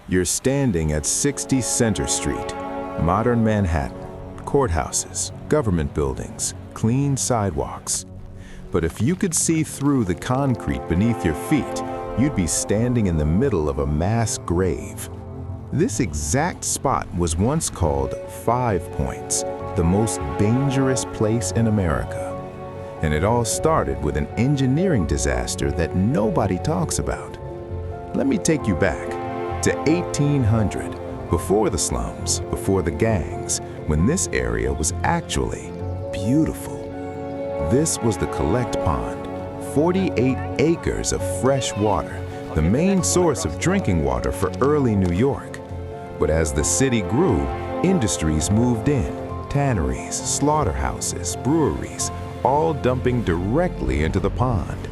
You're standing at 60 Center Street, modern Manhattan, courthouses, government buildings, clean sidewalks. But if you could see through the concrete beneath your feet, you'd be standing in the middle of a mass grave. This exact spot was once called 5 Points, the most dangerous place in America. And it all started with an engineering disaster that nobody talks about. Let me take you back to 1800, before the slums, before the gangs, when this area was actually beautiful. This was the Collect Pond, 48 acres of fresh water, the main source of drinking water for early New York. But as the city grew, industries moved in, tanneries, slaughterhouses, breweries, all dumping directly into the pond.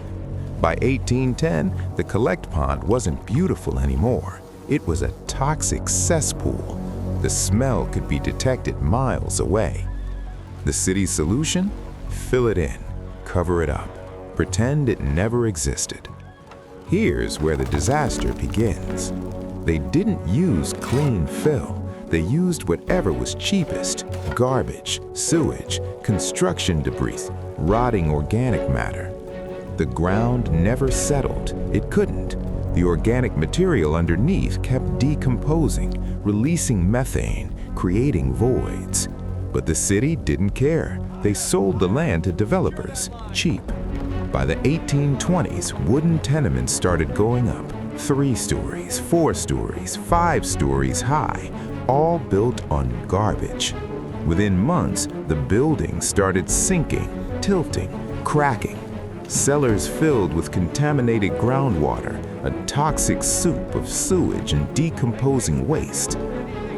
By 1810, the Collect Pond wasn't beautiful anymore. It was a toxic cesspool. The smell could be detected miles away. The city's solution? Fill it in, cover it up, pretend it never existed. Here's where the disaster begins. They didn't use clean fill. They used whatever was cheapest: garbage, sewage, construction debris, rotting organic matter. The ground never settled. It couldn't. The organic material underneath kept decomposing, releasing methane, creating voids. But the city didn't care. They sold the land to developers, cheap. By the 1820s, wooden tenements started going up, 3 stories, 4 stories, 5 stories high, all built on garbage. Within months, the buildings started sinking, tilting, cracking. Cellars filled with contaminated groundwater, a toxic soup of sewage and decomposing waste.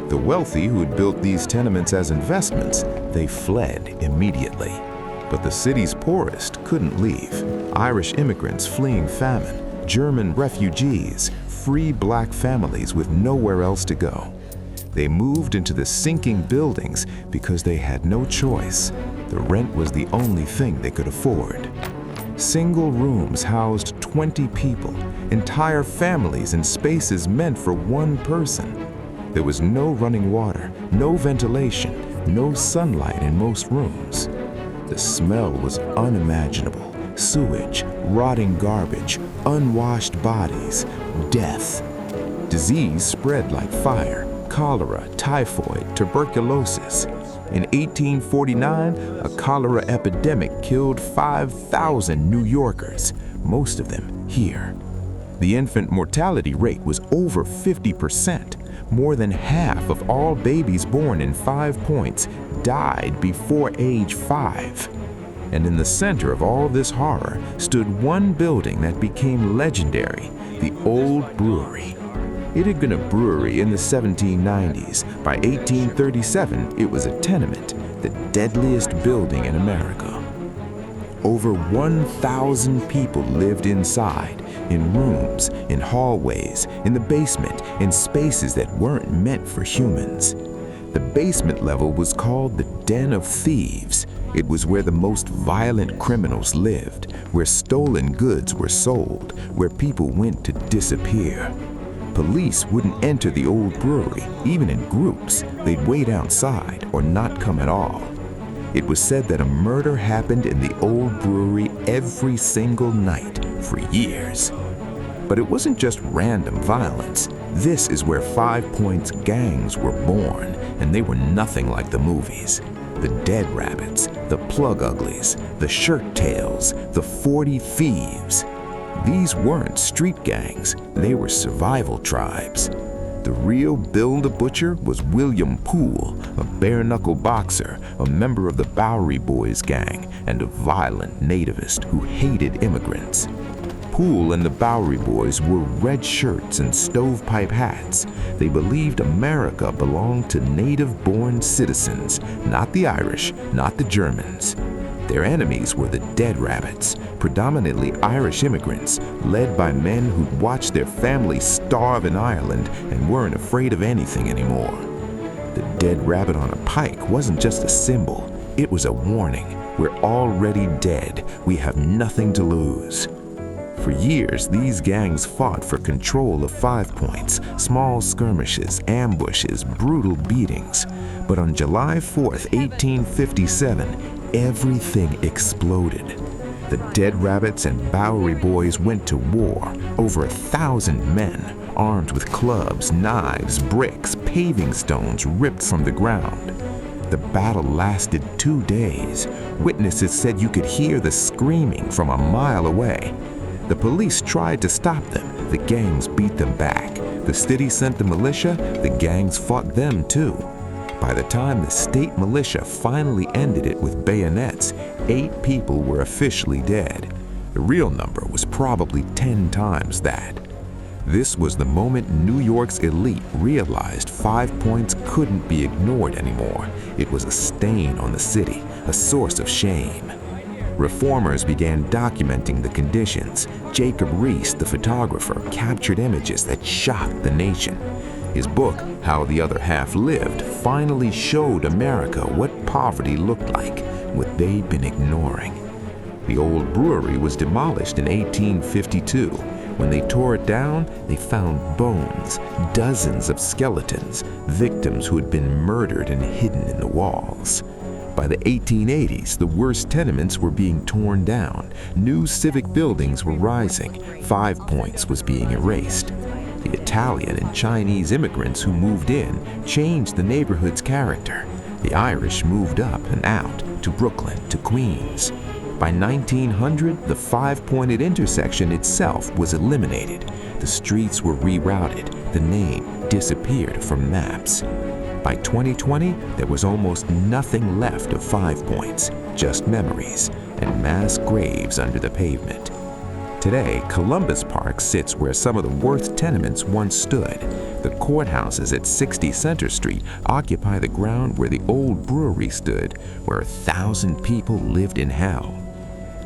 The wealthy who had built these tenements as investments, they fled immediately. But the city's poorest couldn't leave. Irish immigrants fleeing famine, German refugees, free black families with nowhere else to go. They moved into the sinking buildings because they had no choice. The rent was the only thing they could afford. Single rooms housed 20 people, entire families in spaces meant for one person. There was no running water, no ventilation, no sunlight in most rooms. The smell was unimaginable: sewage, rotting garbage, unwashed bodies, death. Disease spread like fire: cholera, typhoid, tuberculosis. In 1849, a cholera epidemic killed 5,000 New Yorkers, most of them here. The infant mortality rate was over 50%. More than half of all babies born in 5 Points died before age 5. And in the center of all this horror stood one building that became legendary: the Old Brewery. It had been a brewery in the 1790s. By 1837, it was a tenement, the deadliest building in America. Over 1,000 people lived inside, in rooms, in hallways, in the basement, in spaces that weren't meant for humans. The basement level was called the Den of Thieves. It was where the most violent criminals lived, where stolen goods were sold, where people went to disappear. Police wouldn't enter the Old Brewery, even in groups. They'd wait outside or not come at all. It was said that a murder happened in the Old Brewery every single night for years. But it wasn't just random violence. This is where 5 Points gangs were born, and they were nothing like the movies. The Dead Rabbits, the Plug Uglies, the Shirt Tails, the 40 Thieves. These weren't street gangs, they were survival tribes. The real Bill the Butcher was William Poole, a bare-knuckle boxer, a member of the Bowery Boys gang, and a violent nativist who hated immigrants. Poole and the Bowery Boys wore red shirts and stovepipe hats. They believed America belonged to native-born citizens, not the Irish, not the Germans. Their enemies were the Dead Rabbits, predominantly Irish immigrants, led by men who'd watched their families starve in Ireland and weren't afraid of anything anymore. The dead rabbit on a pike wasn't just a symbol, it was a warning. We're already dead. We have nothing to lose. For years, these gangs fought for control of 5 Points, small skirmishes, ambushes, brutal beatings. But on July 4th, 1857, everything exploded. The Dead Rabbits and Bowery Boys went to war, over 1,000 men, armed with clubs, knives, bricks, paving stones ripped from the ground. The battle lasted 2 days. Witnesses said you could hear the screaming from a mile away. The police tried to stop them. The gangs beat them back. The city sent the militia. The gangs fought them too. By the time the state militia finally ended it with bayonets, 8 people were officially dead. The real number was probably 10 times that. This was the moment New York's elite realized 5 Points couldn't be ignored anymore. It was a stain on the city, a source of shame. Reformers began documenting the conditions. Jacob Riis, the photographer, captured images that shocked the nation. His book, How the Other Half Lived, finally showed America what poverty looked like, what they'd been ignoring. The old brewery was demolished in 1852. When they tore it down, they found bones, dozens of skeletons, victims who had been murdered and hidden in the walls. By the 1880s, the worst tenements were being torn down. New civic buildings were rising. 5 Points was being erased. The Italian and Chinese immigrants who moved in changed the neighborhood's character. The Irish moved up and out to Brooklyn, to Queens. By 1900, the 5-pointed intersection itself was eliminated. The streets were rerouted. The name disappeared from maps. By 2020, there was almost nothing left of 5 Points, just memories and mass graves under the pavement. Today, Columbus Park sits where some of the worst tenements once stood. The courthouses at 60 Center Street occupy the ground where the old brewery stood, where 1,000 people lived in hell.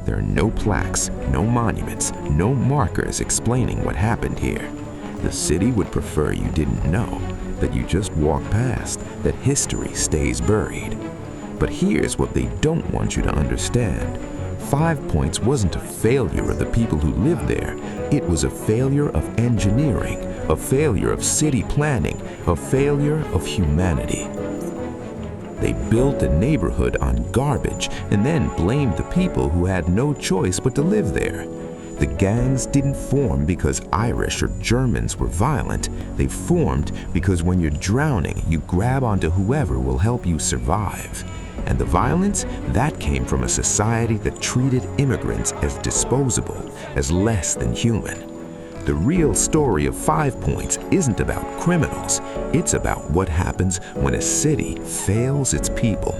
There are no plaques, no monuments, no markers explaining what happened here. The city would prefer you didn't know, that you just walk past, that history stays buried. But here's what they don't want you to understand. 5 Points wasn't a failure of the people who lived there. It was a failure of engineering, a failure of city planning, a failure of humanity. They built a neighborhood on garbage and then blamed the people who had no choice but to live there. The gangs didn't form because Irish or Germans were violent. They formed because when you're drowning, you grab onto whoever will help you survive. And the violence, that came from a society that treated immigrants as disposable, as less than human. The real story of 5 Points isn't about criminals. It's about what happens when a city fails its people,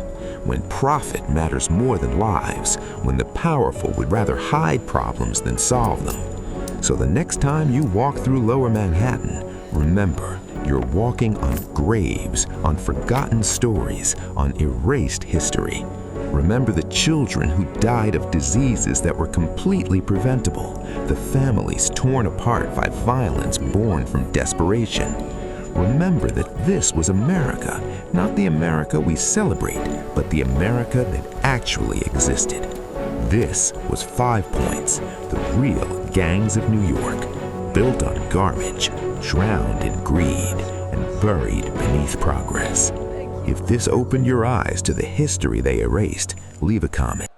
when profit matters more than lives, when the powerful would rather hide problems than solve them. So the next time you walk through Lower Manhattan, remember, you're walking on graves, on forgotten stories, on erased history. Remember the children who died of diseases that were completely preventable, the families torn apart by violence born from desperation. Remember that this was America, not the America we celebrate, but the America that actually existed. This was 5 Points, the real gangs of New York, built on garbage, drowned in greed, and buried beneath progress. If this opened your eyes to the history they erased, leave a comment.